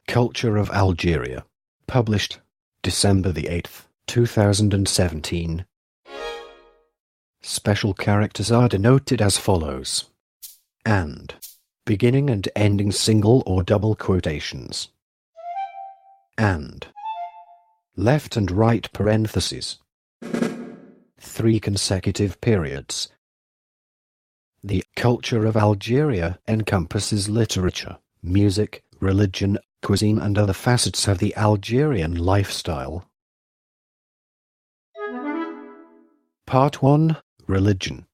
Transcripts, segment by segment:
Culture of Algeria. Published December the 8th, 2017. Special characters are denoted as follows. And. Beginning and ending single or double quotations. And. Left and right parentheses. 3 consecutive periods. The culture of Algeria encompasses literature, music, religion, cuisine and other facets of the Algerian lifestyle. Part 1. Religion.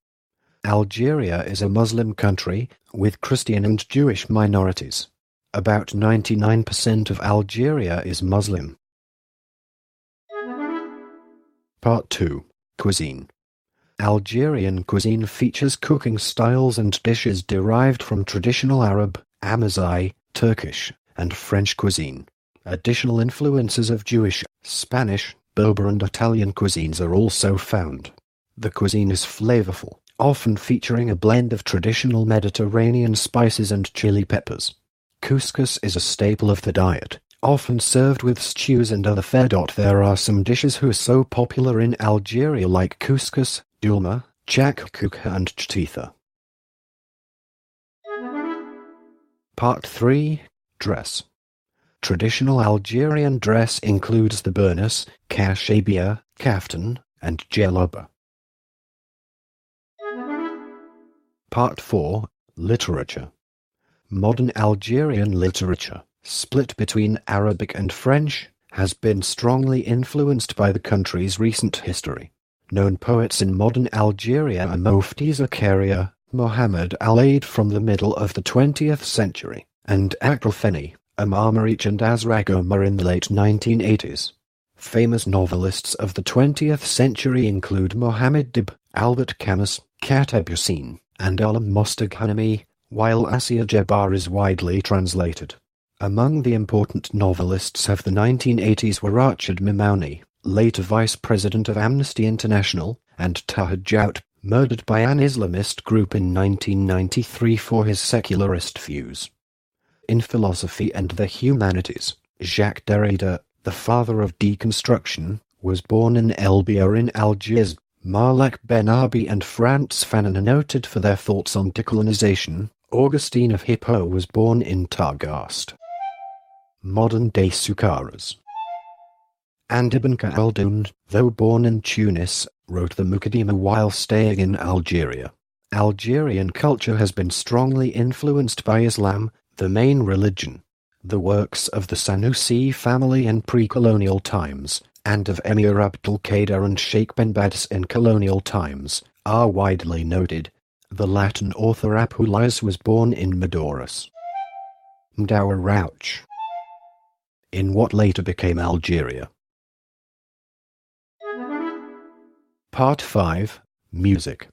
Algeria is a Muslim country, with Christian and Jewish minorities. About 99% of Algeria is Muslim. Part 2. Cuisine. Algerian cuisine features cooking styles and dishes derived from traditional Arab, Amazigh, Turkish, and French cuisine. Additional influences of Jewish, Spanish, Berber and Italian cuisines are also found. The cuisine is flavorful, often featuring a blend of traditional Mediterranean spices and chili peppers. Couscous is a staple of the diet, often served with stews and other fare. There are some dishes who are so popular in Algeria like couscous, dolma, chakouka and chtitha. Part 3. Dress. Traditional Algerian dress includes the burnous, kashabia, kaftan, and djellaba. Part 4. Literature. Modern Algerian literature, split between Arabic and French, has been strongly influenced by the country's recent history. Known poets in modern Algeria are Mufti Zakaria, Mohammed Al-Aid from the middle of the 20th century, and Akrafeni, Amarich and Azraq Omar in the late 1980s. Famous novelists of the 20th century include Mohammed Dib, Albert Camus, Kateb Hussein, and Alam Mostaghanami, while Assia Jabbar is widely translated. Among the important novelists of the 1980s were Rachid Mimouni, later vice president of Amnesty International, and Taher Jout, murdered by an Islamist group in 1993 for his secularist views. In philosophy and the humanities, Jacques Derrida, the father of deconstruction, was born in Elbia in Algiers. Malek Benabi and Frantz Fanon are noted for their thoughts on decolonization. Augustine of Hippo was born in Targast. Modern-day Sukharas. And Ibn Khaldun, though born in Tunis, wrote the Muqaddimah while staying in Algeria. Algerian culture has been strongly influenced by Islam, the main religion. The works of the Sanusi family in pre-colonial times, and of Emir Abdul-Qadir and Sheikh Ben Badis in colonial times, are widely noted. The Latin author Apuleius was born in Madouras. Mdawa Rauch. In what later became Algeria. Part 5. Music.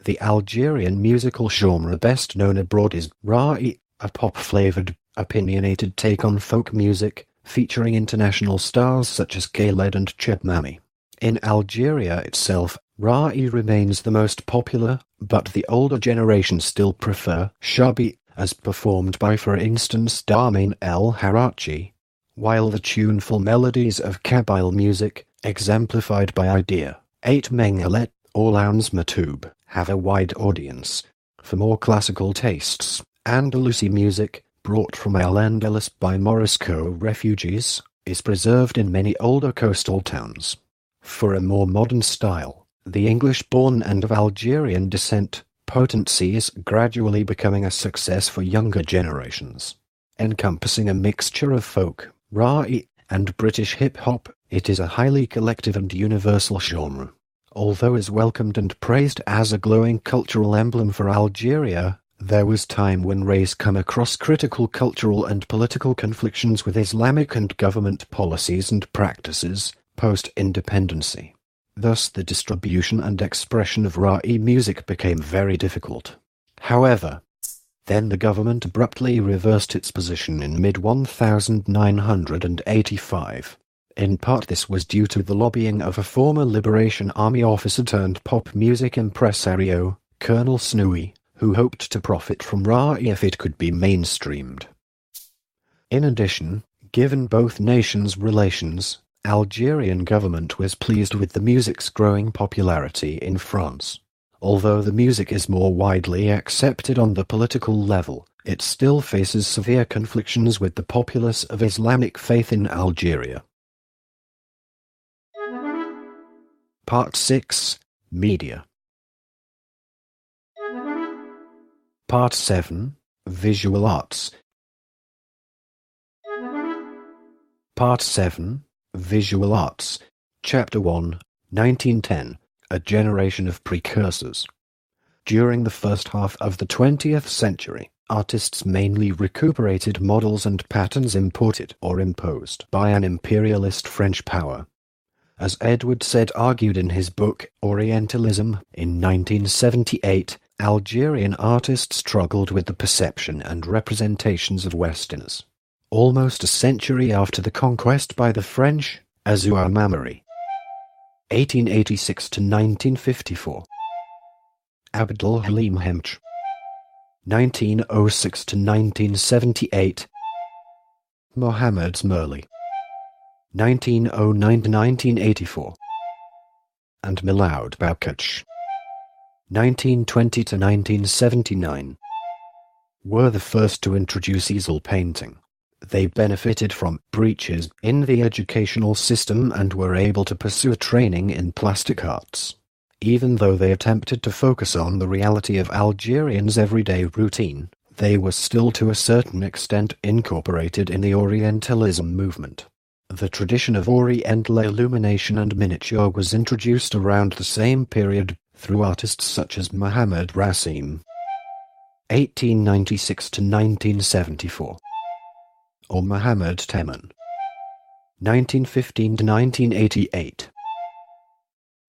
The Algerian musical genre best known abroad is Ra'i, a pop-flavored, opinionated take on folk music, featuring international stars such as Khaled and Chebmami. In Algeria itself, Ra'i remains the most popular, but the older generation still prefer Shabi, as performed by for instance Darmain El Harachi, while the tuneful melodies of Kabyle music, exemplified by Idea, 8 Mengalet, or Lounds Matoub, have a wide audience. For more classical tastes, Andalusi music, brought from Al-Andalus by Morisco refugees, is preserved in many older coastal towns. For a more modern style, the English-born and of Algerian descent, Potency is gradually becoming a success for younger generations. Encompassing a mixture of folk, Ra'i, and British hip-hop, it is a highly collective and universal genre. Although is welcomed and praised as a glowing cultural emblem for Algeria, there was time when Ray's come across critical cultural and political conflictions with Islamic and government policies and practices, post-independency. Thus the distribution and expression of Ra'i music became very difficult. However, then the government abruptly reversed its position in mid-1985. In part this was due to the lobbying of a former Liberation Army officer turned pop music impresario, Colonel Snooey, who hoped to profit from Ra'i if it could be mainstreamed. In addition, given both nations' relations, Algerian government was pleased with the music's growing popularity in France. Although the music is more widely accepted on the political level, it still faces severe conflicts with the populace of Islamic faith in Algeria. Part 6. Media. Part 7. Visual Arts. Part 7. Visual Arts. Chapter 1. 1910. A generation of precursors. During the first half of the 20th century, artists mainly recuperated models and patterns imported or imposed by an imperialist French power. As Edward Said argued in his book Orientalism in 1978, Algerian artists struggled with the perception and representations of Westerners. Almost a century after the conquest by the French, Azouar Mamari, 1886 to 1954. Abdul Halim Hemch, 1906 to 1978. Mohammed Zmerli, 1909 to 1984. And Miloud Baukac, 1920 to 1979. Were the first to introduce easel painting. They benefited from breaches in the educational system and were able to pursue training in plastic arts. Even though they attempted to focus on the reality of Algerians' everyday routine, they were still to a certain extent incorporated in the Orientalism movement. The tradition of Oriental illumination and miniature was introduced around the same period through artists such as Mohammed Rassim, 1896 to 1974. Or Mohammed Teman, 1915 to 1988.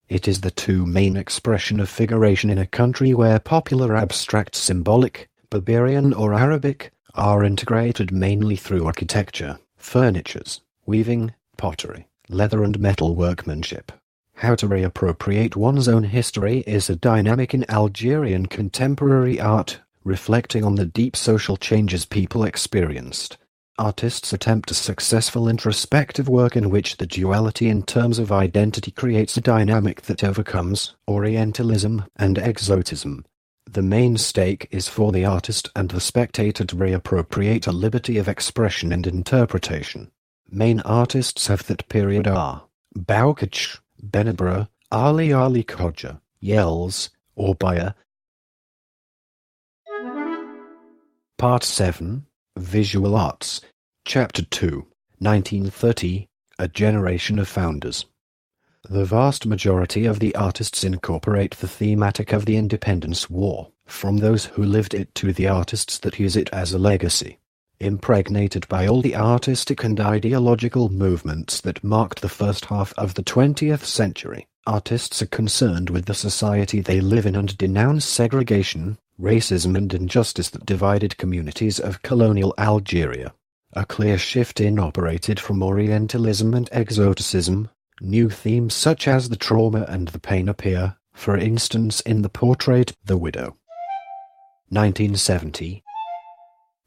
It is the two main expression of figuration in a country where popular abstract symbolic, Berberian or Arabic, are integrated mainly through architecture, furnitures, weaving, pottery, leather and metal workmanship. How to reappropriate one's own history is a dynamic in Algerian contemporary art, reflecting on the deep social changes people experienced. Artists attempt a successful introspective work in which the duality in terms of identity creates a dynamic that overcomes Orientalism and exotism. The main stake is for the artist and the spectator to reappropriate a liberty of expression and interpretation. Main artists of that period are Baukac, Benabra, Ali Khodja, Yels, or Bayer. Part 7. Visual Arts. Chapter 2. 1930. A Generation of Founders. The vast majority of the artists incorporate the thematic of the Independence War, from those who lived it to the artists that use it as a legacy. Impregnated by all the artistic and ideological movements that marked the first half of the 20th century, artists are concerned with the society they live in and denounce segregation, racism and injustice that divided communities of colonial Algeria. A clear shift operated from Orientalism and exoticism. New themes such as the trauma and the pain appear, for instance in the portrait The Widow, 1970,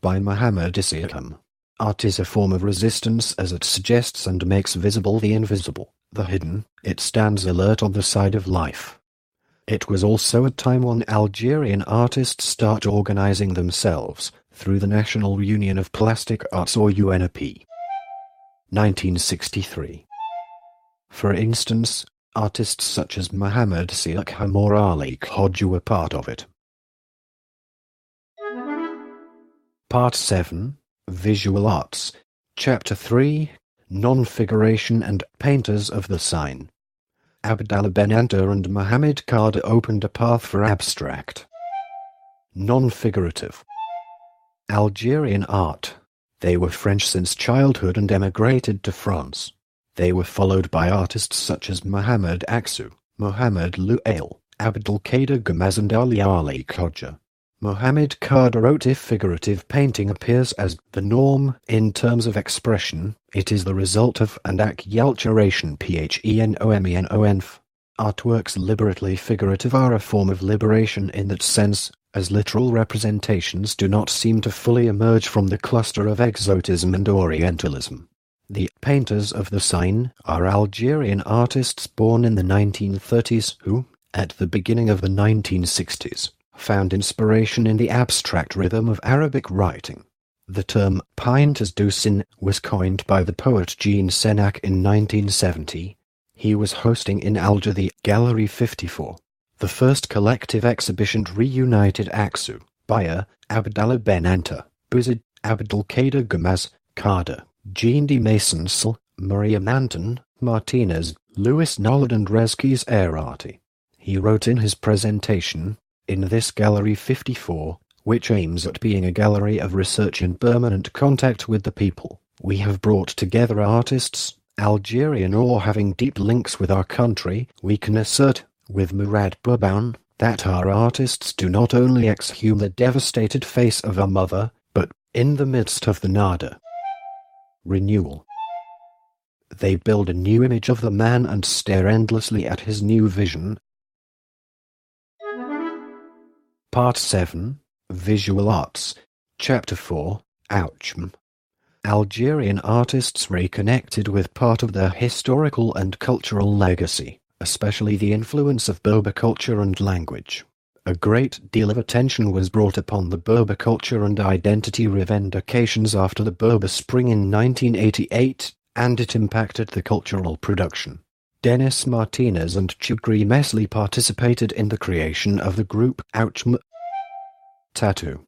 by Mohammed Isiakam. Art is a form of resistance as it suggests and makes visible the invisible, the hidden. It stands alert on the side of life. It was also a time when Algerian artists start organizing themselves through the National Union of Plastic Arts or UNAP, 1963. For instance, artists such as Mohammed Siakham or Ali Khodja were part of it. Part 7. Visual Arts. Chapter 3. Non-figuration and Painters of the Sign. Abdallah Benanta and Mohammed Khada opened a path for abstract, non-figurative Algerian art. They were French since childhood and emigrated to France. They were followed by artists such as Mohamed Aksou, Mohamed Louail, Abdelkader Gamaz and Ali Khodja. Mohammed Khada wrote, if figurative painting appears as the norm in terms of expression, it is the result of an acculturation phenomenon. Artworks liberately figurative are a form of liberation in that sense, as literal representations do not seem to fully emerge from the cluster of exotism and Orientalism. The painters of the sign are Algerian artists born in the 1930s who, at the beginning of the 1960s, found inspiration in the abstract rhythm of Arabic writing. The term painters du sign was coined by the poet Jean Senac in 1970. He was hosting in Alger the Gallery 54. The first collective exhibition reunited Aksu, Bayer, Abdallah Ben Anta, Bouzid, Abdelkader Gamaz, Kader, Jean de Maisonsel, Maria Manton, Martinez, Louis Nollard and Rezkis Erati. He wrote in his presentation, "In this Gallery 54, which aims at being a gallery of research in permanent contact with the people, we have brought together artists, Algerian or having deep links with our country. We can assert, with Murad Bouban, that our artists do not only exhume the devastated face of our mother, but, in the midst of the nada renewal, they build a new image of the man and stare endlessly at his new vision." Part 7, Visual Arts, Chapter 4, Ouchm. Algerian artists reconnected with part of their historical and cultural legacy, especially the influence of Berber culture and language. A great deal of attention was brought upon the Berber culture and identity revendications after the Berber Spring in 1988, and it impacted the cultural production. Denis Martinez and Chugri Mesli participated in the creation of the group Ouchm Tattoo,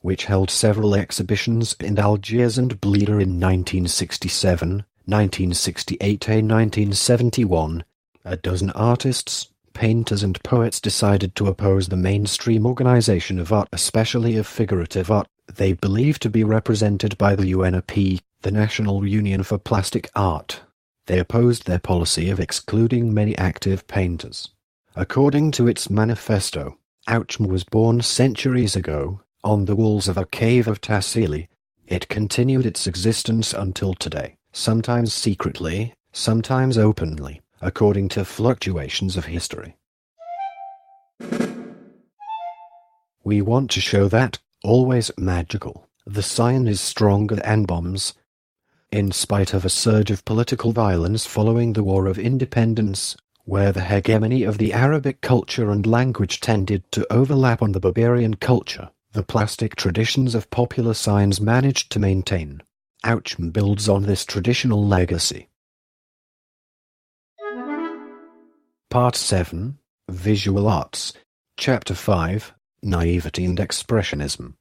which held several exhibitions in Algiers and Blida in 1967, 1968 and 1971. A dozen artists, painters and poets decided to oppose the mainstream organization of art, especially of figurative art, they believed to be represented by the UNAP, the National Union for Plastic Art. They opposed their policy of excluding many active painters. According to its manifesto, Ouchm was born centuries ago, on the walls of a cave of Tassili. It continued its existence until today, sometimes secretly, sometimes openly, according to fluctuations of history. We want to show that, always magical, the sign is stronger than bombs. In spite of a surge of political violence following the War of Independence, where the hegemony of the Arabic culture and language tended to overlap on the Berberian culture, the plastic traditions of popular signs managed to maintain. Ouchm builds on this traditional legacy. Part 7, Visual Arts, Chapter 5, Naivety and Expressionism.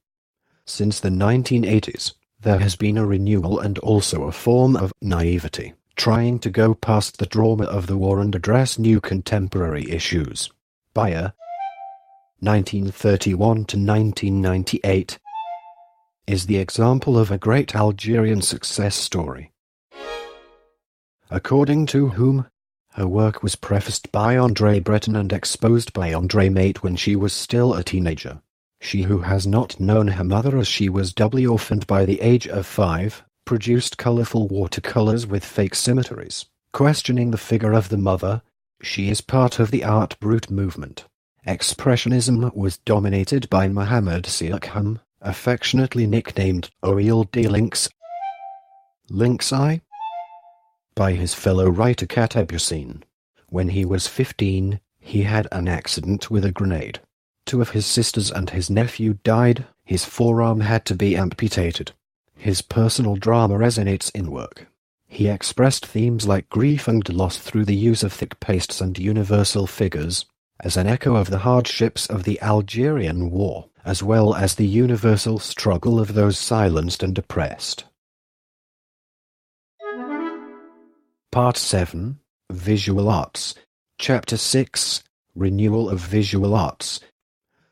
Since the 1980s, there has been a renewal and also a form of naivety, trying to go past the drama of the war and address new contemporary issues. Bayer, 1931 to 1998, is the example of a great Algerian success story, according to whom her work was prefaced by André Breton and exposed by André Mate when she was still a teenager. She, who has not known her mother as she was doubly orphaned by the age of 5, produced colorful watercolors with fake symmetries. Questioning the figure of the mother, she is part of the Art Brut movement. Expressionism was dominated by Mohamed Siakham, affectionately nicknamed Oil de Lynx Eye, by his fellow writer Kateb Yassine. When he was 15, he had an accident with a grenade. 2 of his sisters and his nephew died. His forearm had to be amputated. His personal drama resonates in work. He expressed themes like grief and loss through the use of thick pastes and universal figures, as an echo of the hardships of the Algerian War, as well as the universal struggle of those silenced and oppressed. Part 7, Visual Arts, Chapter 6, Renewal of Visual Arts.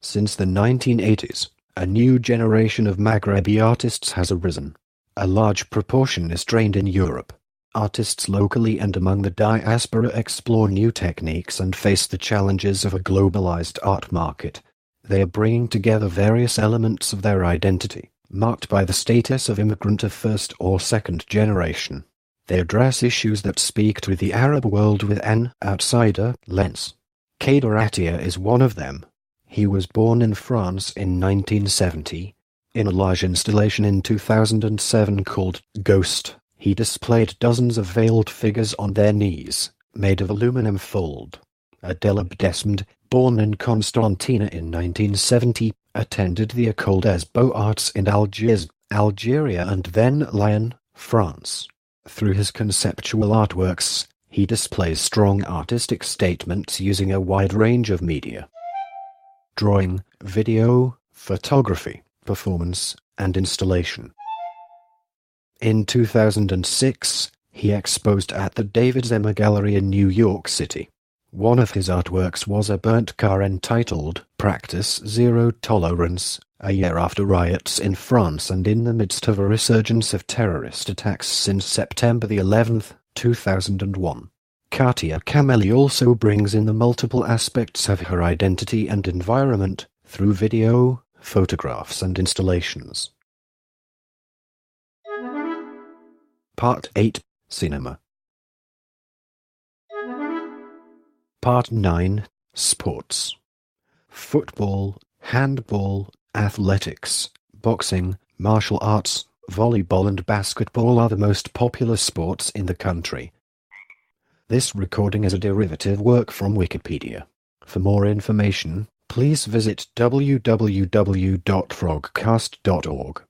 Since the 1980s, a new generation of Maghrebi artists has arisen. A large proportion is trained in Europe. Artists locally and among the diaspora explore new techniques and face the challenges of a globalized art market. They are bringing together various elements of their identity, marked by the status of immigrant of first or second generation. They address issues that speak to the Arab world with an outsider lens. Kader Attia is one of them. He was born in France in 1970. In a large installation in 2007 called Ghost, he displayed dozens of veiled figures on their knees, made of aluminum fold. Adela Desmond, born in Constantina in 1970, attended the École des Beaux-Arts in Algiers, Algeria and then Lyon, France. Through his conceptual artworks, he displays strong artistic statements using a wide range of media: drawing, video, photography, performance, and installation. In 2006, he exposed at the David Zimmer Gallery in New York City. One of his artworks was a burnt car entitled "Practice Zero Tolerance," a year after riots in France and in the midst of a resurgence of terrorist attacks since September the 11th, 2001. Katia Kameli also brings in the multiple aspects of her identity and environment through video, photographs and installations. Part 8. Cinema. Part 9. Sports. Football, handball, athletics, boxing, martial arts, volleyball and basketball are the most popular sports in the country. This recording is a derivative work from Wikipedia. For more information, please visit www.frogcast.org.